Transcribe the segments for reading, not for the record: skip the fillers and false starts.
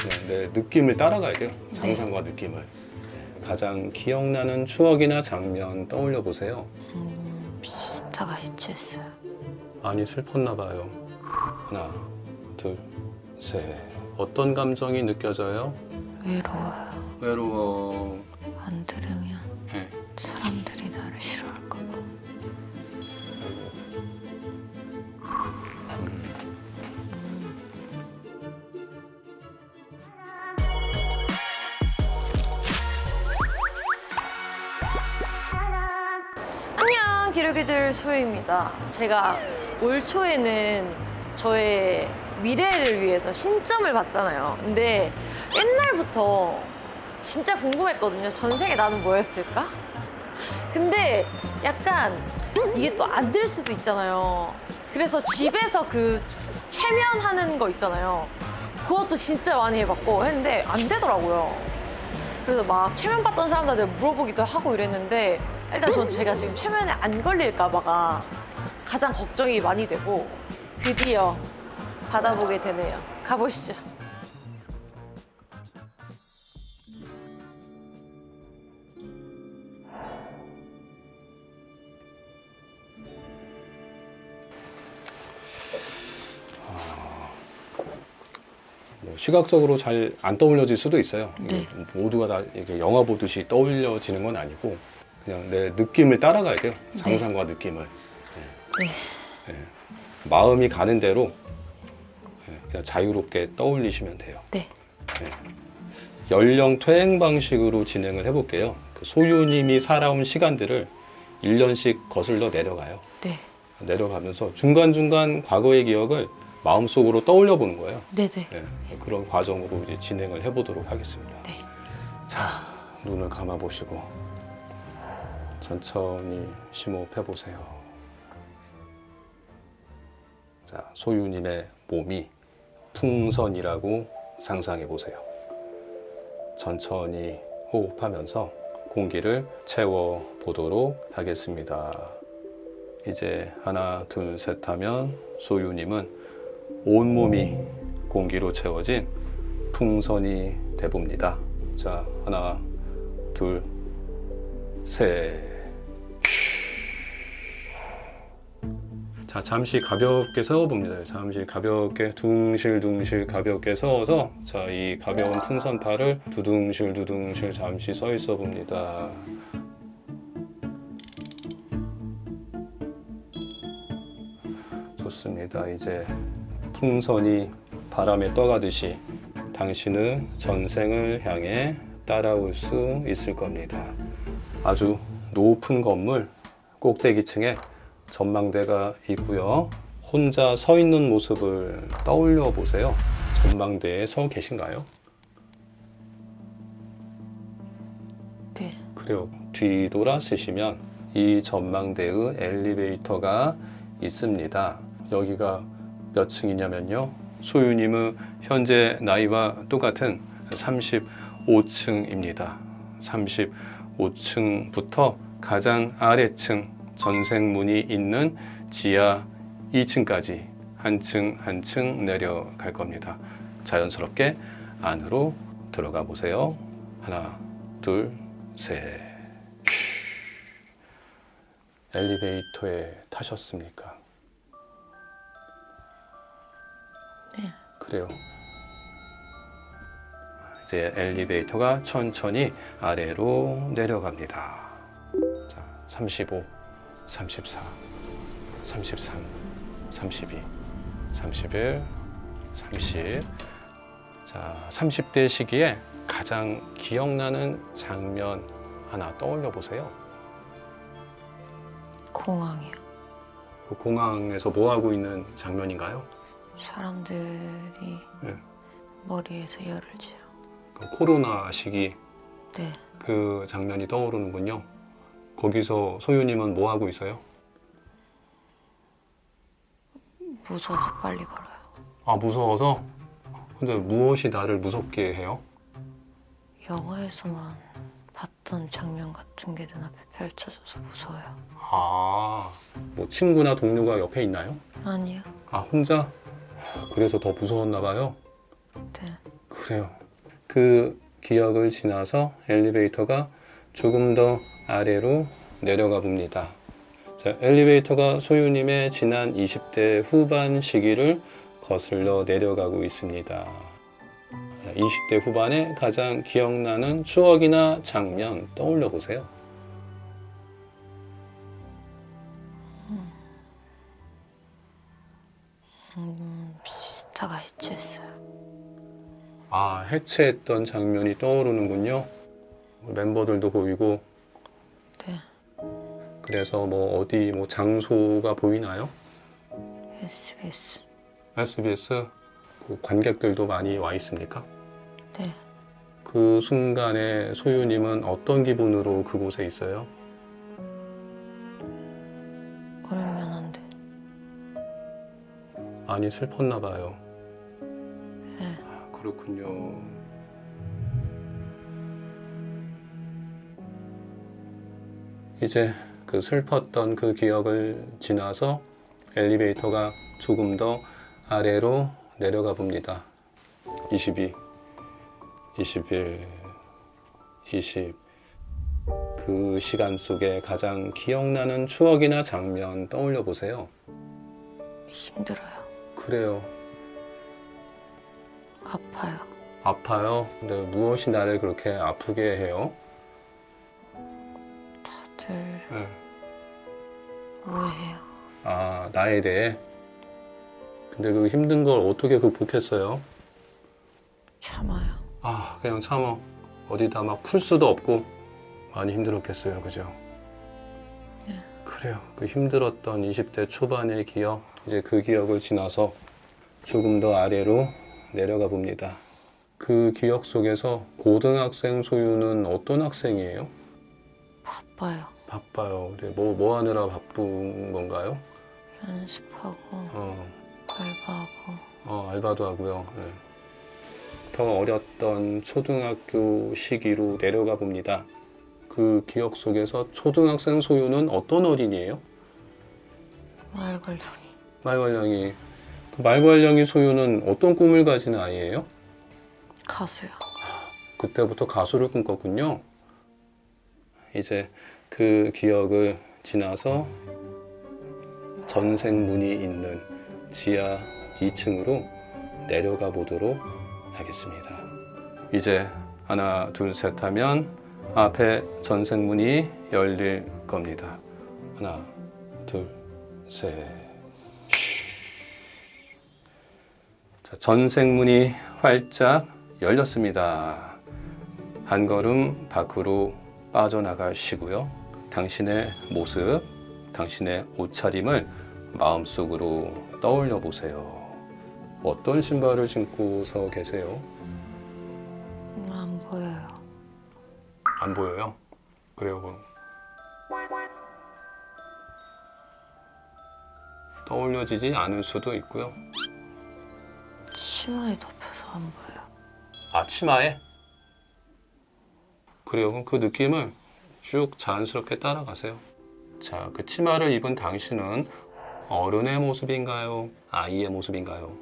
그냥 내 느낌을 따라가야 돼요. 상상과 느낌을. 가장 기억나는 추억이나 장면 떠올려 보세요. 시스타가 해체했어요. 많이 슬펐나 봐요. 하나, 둘, 셋. 어떤 감정이 느껴져요? 외로워요. 외로워. 안 들으면 네. 사람들이 나를 싫어할까 봐. 안녕, 기러기들 소유입니다. 제가 올 초에는 저의 미래를 위해서 신점을 봤잖아요. 근데 옛날부터 진짜 궁금했거든요. 전생에 나는 뭐였을까? 근데 약간 이게 또 안 될 수도 있잖아요. 그래서 집에서 그 최면하는 거 있잖아요. 그것도 진짜 많이 해봤고 했는데 안 되더라고요. 그래서 막 최면 받던 사람들한테 물어보기도 하고 이랬는데 일단 전 제가 지금 최면에 안 걸릴까 봐가 가장 걱정이 많이 되고 드디어 받아보게 되네요. 가보시죠. 뭐 시각적으로 잘 안 떠올려질 수도 있어요. 네. 모두가 다 이렇게 영화 보듯이 떠올려지는 건 아니고 그냥 내 느낌을 따라가야 돼요. 상상과 느낌을. 네. 마음이 가는 대로 그냥 자유롭게 떠올리시면 돼요. 네. 연령 퇴행 방식으로 진행을 해볼게요. 그 소유님이 살아온 시간들을 1년씩 거슬러 내려가요. 네. 내려가면서 중간중간 과거의 기억을 마음속으로 떠올려 보는 거예요. 네네. 네, 그런 과정으로 이제 진행을 해보도록 하겠습니다. 네. 자, 눈을 감아보시고 천천히 심호흡 해보세요. 자, 소유님의 몸이 풍선이라고 상상해 보세요. 천천히 호흡하면서 공기를 채워 보도록 하겠습니다. 이제 하나, 둘, 셋 하면 소유님은 온몸이 공기로 채워진 풍선이 돼봅니다. 자, 하나, 둘, 셋. 자, 잠시 가볍게 세워봅니다. 잠시 가볍게 둥실둥실 가볍게 세워서 자, 이 가벼운 풍선팔을 두둥실 잠시 서 있어 봅니다. 좋습니다. 이제 풍선이 바람에 떠가듯이 당신은 전생을 향해 따라올 수 있을 겁니다. 아주 높은 건물 꼭대기층에 전망대가 있고요. 혼자 서 있는 모습을 떠올려 보세요. 전망대에 서 계신가요? 네. 그래요. 뒤돌아 쓰시면 이 전망대의 엘리베이터가 있습니다. 여기가 몇 층이냐면요. 소유님의 현재 나이와 똑같은 35층입니다. 35층부터 가장 아래층 전생문이 있는 지하 2층까지 한 층 한 층 내려갈 겁니다. 자연스럽게 안으로 들어가 보세요. 하나, 둘, 셋. 엘리베이터에 타셨습니까? 네. 그래요. 이제 엘리베이터가 천천히 아래로 내려갑니다. 자, 35, 34, 33, 32, 31, 30. 자, 30대 시기에 가장 기억나는 장면 하나 떠올려 보세요. 공항이요. 그 공항에서 뭐 하고 있는 장면인가요? 사람들이 네. 머리에서 열을 지요. 그 코로나 시기 네. 그 장면이 떠오르는군요. 거기서 소유님은 뭐 하고 있어요? 무서워서 빨리 걸어요. 아, 무서워서? 근데 무엇이 나를 무섭게 해요? 영화에서만 봤던 장면 같은 게 눈앞에 펼쳐져서 무서워요. 아, 뭐 친구나 동료가 옆에 있나요? 아니요. 아, 혼자? 그래서 더 무서웠나 봐요. 네. 그래요. 그 기억을 지나서 엘리베이터가 조금 더 아래로 내려가 봅니다. 자, 엘리베이터가 소유님의 지난 20대 후반 시기를 거슬러 내려가고 있습니다. 20대 후반에 가장 기억나는 추억이나 장면 떠올려 보세요. 시스타가 해체했어요. 아, 해체했던 장면이 떠오르는군요. 멤버들도 보이고. 네. 그래서 뭐 어디 뭐 장소가 보이나요? SBS. SBS 그 관객들도 많이 와 있습니까? 네. 그 순간에 소유님은 어떤 기분으로 그곳에 있어요? 울면 안 돼. 많이 슬펐나 봐요. 네. 아, 그렇군요. 이제 그 슬펐던 그 기억을 지나서 엘리베이터가 조금 더 아래로 내려가 봅니다. 22, 21, 20. 그 시간 속에 가장 기억나는 추억이나 장면 떠올려 보세요. 힘들어요. 그래요. 아파요. 아파요. 근데 무엇이 나를 그렇게 아프게 해요? 다들 네. 오해해요. 아, 나에 대해. 근데 그 힘든 걸 어떻게 극복했어요? 참아요. 아, 그냥 참아. 어디다 막 풀 수도 없고 많이 힘들었겠어요, 그죠? 네. 그래요. 그 힘들었던 20대 초반의 기억, 이제 그 기억을 지나서 조금 더 아래로 내려가 봅니다. 그 기억 속에서 고등학생 소유는 어떤 학생이에요? 바빠요. 바빠요. 근데 뭐 하느라 바쁜 건가요? 연습하고 어, 알바하고. 알바도 하고요. 네. 더 어렸던 초등학교 시기로 내려가 봅니다. 그 기억 속에서 초등학생 소유는 어떤 어린이에요? 말걸량이. 말괄량이. 그 말괄량이 소유는 어떤 꿈을 가진 아이예요? 가수요. 그때부터 가수를 꿈꿨군요. 이제 그 기억을 지나서 전생문이 있는 지하 2층으로 내려가 보도록 하겠습니다. 이제 하나, 둘, 셋 하면 앞에 전생문이 열릴 겁니다. 하나, 둘, 셋. 자, 전생문이 활짝 열렸습니다. 한 걸음 밖으로 빠져나가시고요. 당신의 모습, 당신의 옷차림을 마음속으로 떠올려 보세요. 어떤 신발을 신고서 계세요? 안 보여요. 안 보여요? 그래요. 그럼. 떠올려지지 않을 수도 있고요. 치마에 덮여서 안 보여요. 아, 치마에? 그래요. 그럼 그 느낌을 쭉 자연스럽게 따라가세요. 자, 그 치마를 입은 당신은 어른의 모습인가요? 아이의 모습인가요?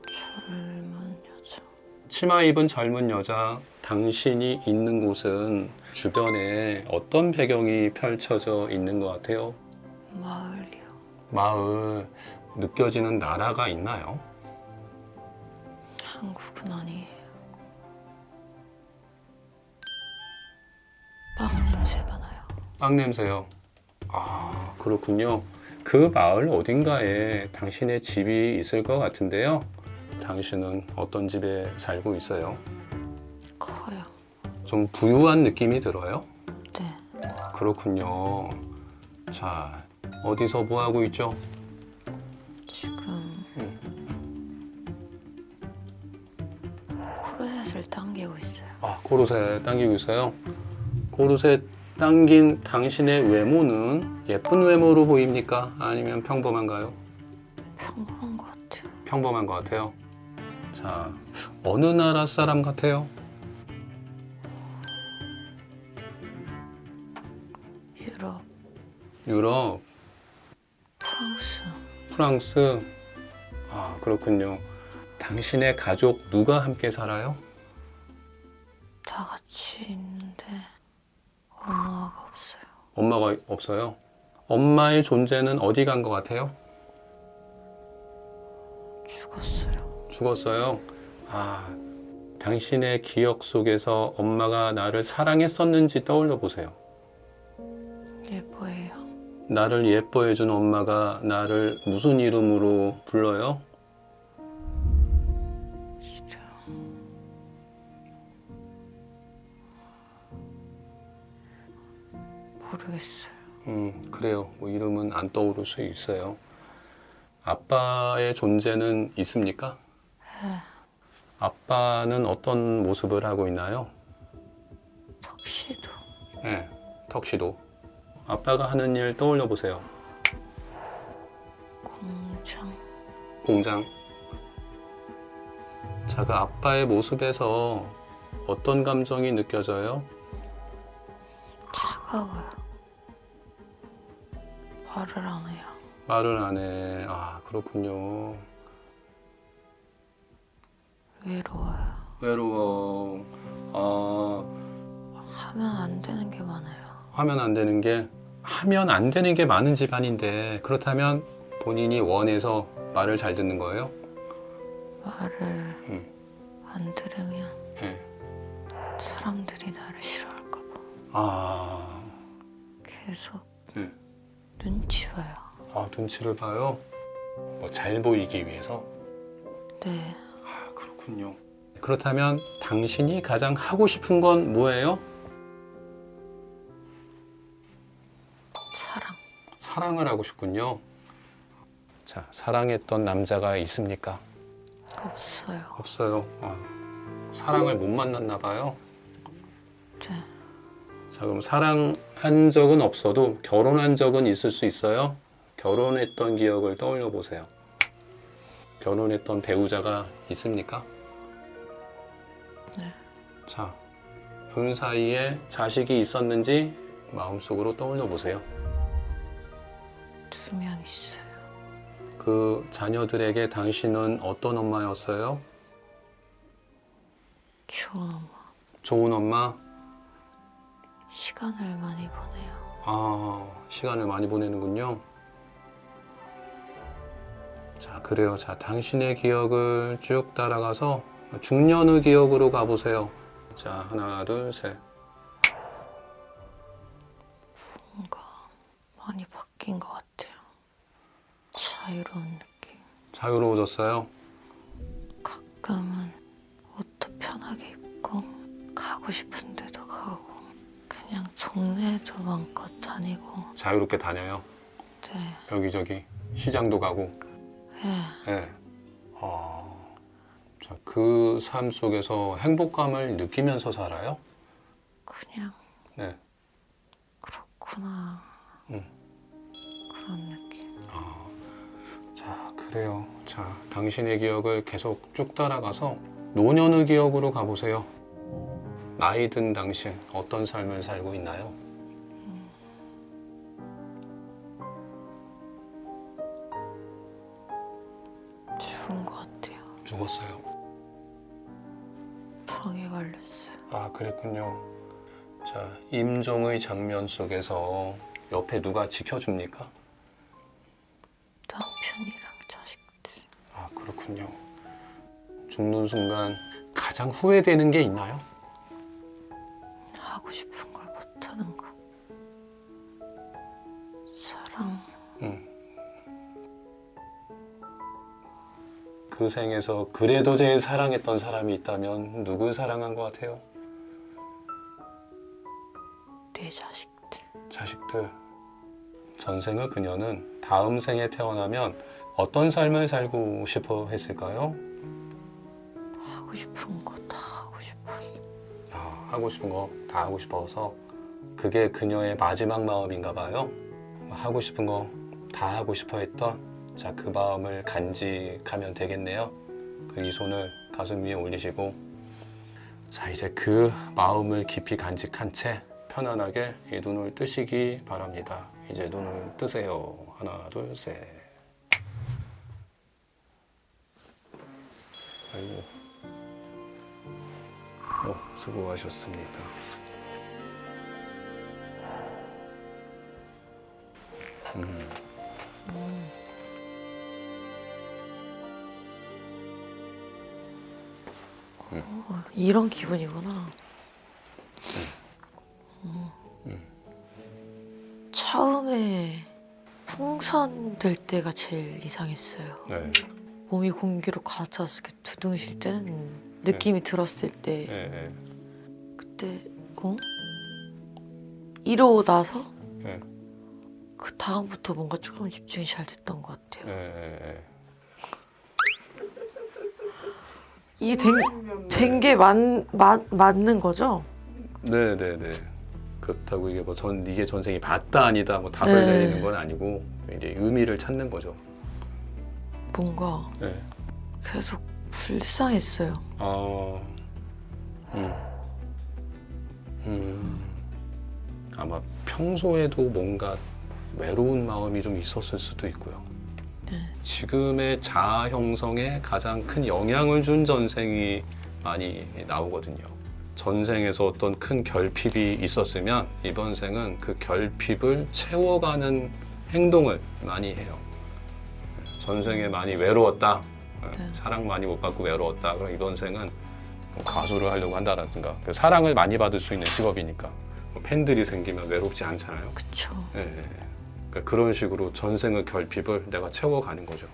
젊은 여자. 치마 입은 젊은 여자, 당신이 있는 곳은 주변에 어떤 배경이 펼쳐져 있는 것 같아요? 마을이요. 마을, 느껴지는 나라가 있나요? 한국은 아니에요. 빵 냄새가 나요. 빵 냄새요. 아, 그렇군요. 그 마을 어딘가에 당신의 집이 있을 것 같은데요. 당신은 어떤 집에 살고 있어요? 커요. 좀 부유한 느낌이 들어요? 네. 그렇군요. 자, 어디서 뭐 하고 있죠? 지금 코르셋을 당기고 있어요. 아, 코르셋 당기고 있어요. 코르셋 당긴 당신의 외모는 예쁜 외모로 보입니까? 아니면 평범한가요? 평범한 것 같아요. 평범한 것 같아요. 자, 어느 나라 사람 같아요? 유럽, 유럽, 프랑스. 프랑스. 아, 그렇군요. 당신의 가족 누가 함께 살아요? 다 같이 있는데 엄마가 없어요. 엄마가 없어요? 엄마의 존재는 어디 간 것 같아요? 죽었어요. 죽었어요? 아, 당신의 기억 속에서 엄마가 나를 사랑했었는지 떠올려 보세요. 예뻐해요. 나를 예뻐해준 엄마가 나를 무슨 이름으로 불러요? 진짜 모르겠어요. 그래요. 뭐 이름은 안 떠오를 수 있어요. 아빠의 존재는 있습니까? 네. 아빠는 어떤 모습을 하고 있나요? 턱시도 네, 턱시도. 아빠가 하는 일 떠올려 보세요. 공장 공장. 자, 그 아빠의 모습에서 어떤 감정이 느껴져요? 차가워요. 말을 안 해요. 말을 안 해. 아, 그렇군요. 외로워요. 외로워. 하면 안 되는 게 많아요. 하면 안 되는 게 많은 집안인데, 그렇다면 본인이 원해서 말을 잘 듣는 거예요? 말을 안 들으면 네. 사람들이 나를 싫어할까 봐 아, 계속 네. 눈치 봐요. 아, 눈치를 봐요? 뭐 잘 보이기 위해서? 네. 아, 그렇군요. 그렇다면 당신이 가장 하고 싶은 건 뭐예요? 사랑. 사랑을 하고 싶군요. 자, 사랑했던 남자가 있습니까? 없어요. 없어요. 아, 사랑을 못 만났나 봐요. 네. 자, 그럼 사랑한 적은 없어도 결혼한 적은 있을 수 있어요? 결혼했던 기억을 떠올려 보세요. 결혼했던 배우자가 있습니까? 네. 자, 그 사이에 자식이 있었는지 마음속으로 떠올려 보세요. 2명 있어요. 그 자녀들에게 당신은 어떤 엄마였어요? 좋은 엄마. 좋은 엄마? 시간을 많이 보내요. 아, 시간을 많이 보내는군요. 자, 그래요. 자, 당신의 기억을 쭉 따라가서 중년의 기억으로 가보세요. 자, 하나, 둘, 셋. 뭔가 많이 바뀐 것 같아요. 자유로운 느낌. 자유로워졌어요? 가끔은 옷도 편하게 입고 가고 싶은 데도 가고 그냥 동네도 마음껏 다니고. 자유롭게 다녀요. 네. 여기저기 시장도 가고. 네. 네. 자, 그 삶 속에서 행복감을 느끼면서 살아요? 그냥 네. 그렇구나. 그런 느낌. 자, 그래요. 자, 당신의 기억을 계속 쭉 따라가서 노년의 기억으로 가보세요. 나이 든 당신, 어떤 삶을 살고 있나요? 죽은 것 같아요. 죽었어요. 병에 걸렸어요. 아, 그랬군요. 자, 임종의 장면 속에서 옆에 누가 지켜줍니까? 남편이랑 자식들. 아, 그렇군요. 죽는 순간 가장 후회되는 게 있나요? 하고 싶은 걸 못하는 거. 사랑. 그 생에서 그래도 제일 사랑했던 사람이 있다면 누굴 사랑한 것 같아요? 내 자식들. 자식들. 전생의 그녀는 다음 생에 태어나면 어떤 삶을 살고 싶어 했을까요? 하고 싶은 거 다 하고 싶었어. 하고 싶은 거 다 하고 싶어서 그게 그녀의 마지막 마음인가 봐요. 하고 싶은 거 다 하고 싶어 했던 자, 그 마음을 간직하면 되겠네요. 그 이 손을 가슴 위에 올리시고 자, 이제 그 마음을 깊이 간직한 채 편안하게 이 눈을 뜨시기 바랍니다. 이제 눈을 뜨세요. 하나, 둘, 셋. 아이고. 수고하셨습니다. 이런 기분이구나. 처음에 풍선 될 때가 제일 이상했어요. 네. 몸이 공기로 가득 찼을 때 두둥실 때는 느낌이 들었을 때 네. 네. 그때 이러고 나서 네. 그 다음부터 뭔가 조금 집중이 잘 됐던 것 같아요. 네. 이게 된 게 맞는 거죠? 네네네. 그렇다고 이게 뭐 이게 전생이 맞다 아니다 뭐 답을 네. 내리는 건 아니고 이제 의미를 찾는 거죠. 뭔가 네. 계속 불쌍했어요. 아마 평소에도 뭔가 외로운 마음이 좀 있었을 수도 있고요. 네. 지금의 자아 형성에 가장 큰 영향을 준 전생이 많이 나오거든요. 전생에서 어떤 큰 결핍이 있었으면 이번 생은 그 결핍을 채워가는 행동을 많이 해요. 전생에 많이 외로웠다, 네. 사랑 많이 못 받고 외로웠다. 그럼 이번 생은 뭐 가수를 하려고 한다든가 사랑을 많이 받을 수 있는 직업이니까 팬들이 생기면 외롭지 않잖아요. 그쵸. 예. 그러니까 그런 식으로 전생의 결핍을 내가 채워가는 거죠.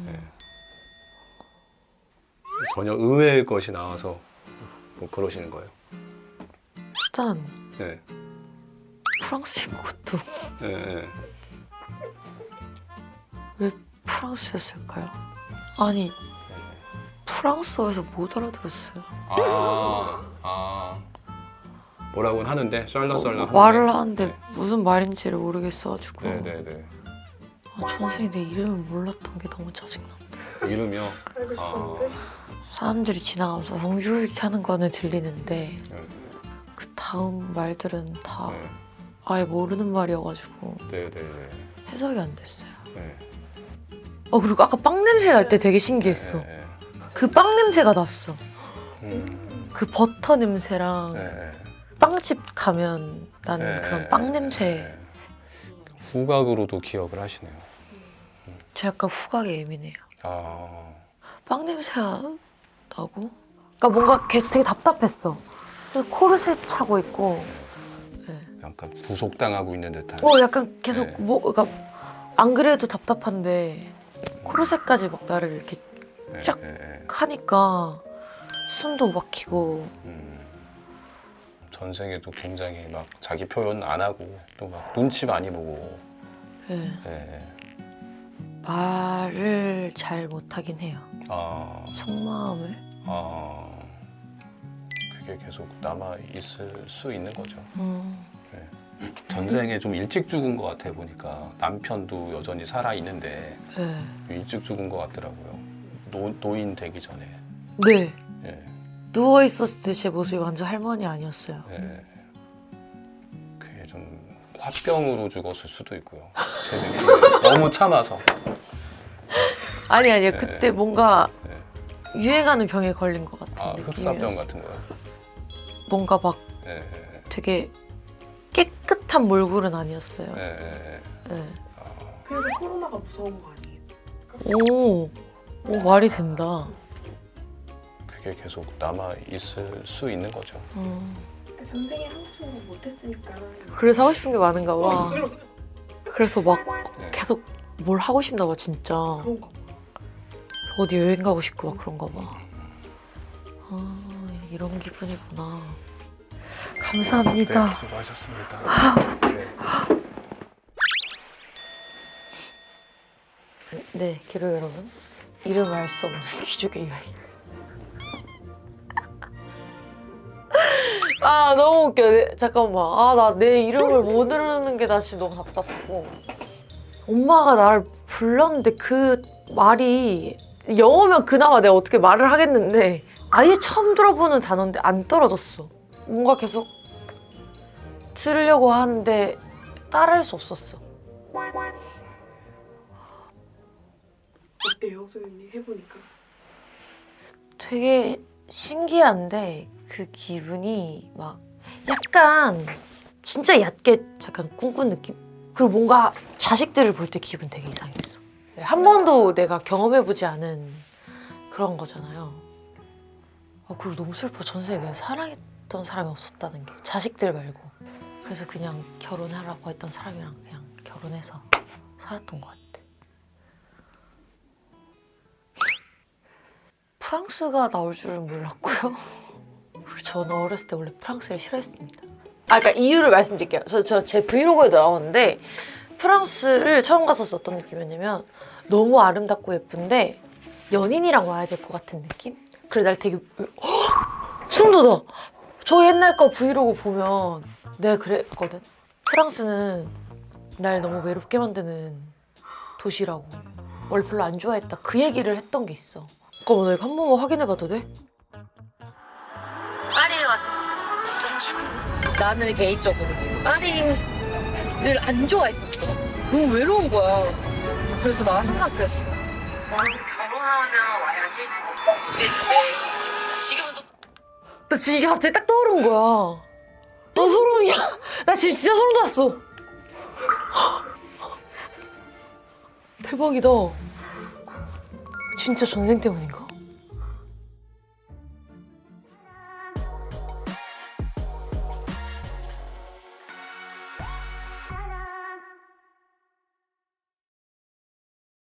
예. 전혀 의외의 것이 나와서 뭐 그러시는 거예요. 일단 예. 프랑스인 것도 예. 왜 프랑스였을까요? 아니 프랑스어에서 못 알아들었어요. 뭐라고는 하는데 썰렁썰렁 말을 하는데 네. 무슨 말인지를 모르겠어가지고 네네네. 전생에 내 이름을 몰랐던 게 너무 짜증난다. 이름이요. 알고 싶었는데 사람들이 지나가면서 봉주 이렇게 하는 거는 들리는데 네. 그 다음 말들은 다 네. 아예 모르는 말이어가지고 네네네. 해석이 안 됐어요. 네. 그리고 아까 빵 냄새 날 때 되게 신기했어. 네. 그 빵 냄새가 났어. 음. 그 버터 냄새랑 네. 빵집 가면 나는 네. 그런 빵 냄새. 네. 후각으로도 기억을 하시네요. 저 약간 후각에 예민해요. 아. 빵 냄새가 나고 그러니까 뭔가 되게 답답했어. 그래서 코르셋 차고 있고 약간 부속당하고 있는 듯한. 약간 계속 네. 그러니까 안 그래도 답답한데 코르셋까지 막 나를 이렇게 네. 쫙 네. 하니까 숨도 막히고 전생에도 굉장히 막 자기 표현 안 하고 또 막 눈치 많이 보고. 예. 네. 말을 잘 못하긴 해요. 속마음을. 그게 계속 남아 있을 수 있는 거죠. 음. 전생에 좀 일찍 죽은 것 같아 보니까 남편도 여전히 살아 있는데 예. 일찍 죽은 것 같더라고요. 노인 되기 전에. 네. 예. 누워 있었을 때 제 모습이 완전 할머니 아니었어요. 예. 그게 좀 화병으로 죽었을 수도 있고요. 제 느낌에 너무 참아서. 아니요. 그때 뭔가 예. 유행하는 병에 걸린 것 같은 흑사병 느낌이었어요. 같은 거요. 뭔가 막 예. 되게 깨끗한 몰골은 아니었어요. 예. 예. 그래서 코로나가 무서운 거 아니에요? 오, 말이 된다. 그게 계속 남아 있을 수 있는 거죠. 그러니까 전생에 하고 싶은 거 못했으니까 그래서 하고 싶은 게 많은가 봐. 그래서 막 네. 계속 뭘 하고 싶나 봐 진짜. 그런 거 어디 여행 가고 싶고 막 그런가 봐. 이런 기분이구나. 감사합니다. 네, 수고하셨습니다. 네, 기록 여러분. 이름 알 수 없는 귀족의 여인. 너무 웃겨. 잠깐만. 나 내 이름을 못 부르는 게 나 진짜 너무 답답하고. 엄마가 나를 불렀는데 그 말이 영어면 그나마 내가 어떻게 말을 하겠는데 아예 처음 들어보는 단어인데 안 떨어졌어. 뭔가 계속 들으려고 하는데 따라할 수 없었어. 어때요, 소연님 해보니까? 되게 신기한데 그 기분이 막 약간 진짜 얕게 약간 꿈꾼 느낌? 그리고 뭔가 자식들을 볼 때 기분 되게 이상했어. 한 번도 내가 경험해보지 않은 그런 거잖아요. 그리고 너무 슬퍼. 전생에 내가 사랑했던 사람이 없었다는 게. 자식들 말고. 그래서 그냥 결혼하라고 했던 사람이랑 그냥 결혼해서 살았던 것 같아. 프랑스가 나올 줄은 몰랐고요. 그리고 저는 어렸을 때 원래 프랑스를 싫어했습니다. 그러니까 이유를 말씀드릴게요. 제 브이로그에도 나오는데 프랑스를 처음 갔었을 때 어떤 느낌이었냐면 너무 아름답고 예쁜데 연인이랑 와야 될 것 같은 느낌? 그래 날 되게 소름 돋아. 저 옛날 거 브이로그 보면 내가 그랬거든. 프랑스는 날 너무 외롭게 만드는 도시라고. 원래 별로 안 좋아했다. 그 얘기를 했던 게 있어. 잠깐만 나 이거 한 번만 확인해봐도 돼? 파리에 왔습니다. 나는 개인적으로 파리를 안 좋아했었어. 너무 외로운 거야. 그래서 나 항상 그랬어. 나는 결혼하면 와야지 이랬는데 지금은 또... 나 지금 이게 갑자기 딱 떠오른 거야. 나 소름이야. 나 지금 진짜 소름 돋았어. 대박이다. 진짜 전생 때문인가?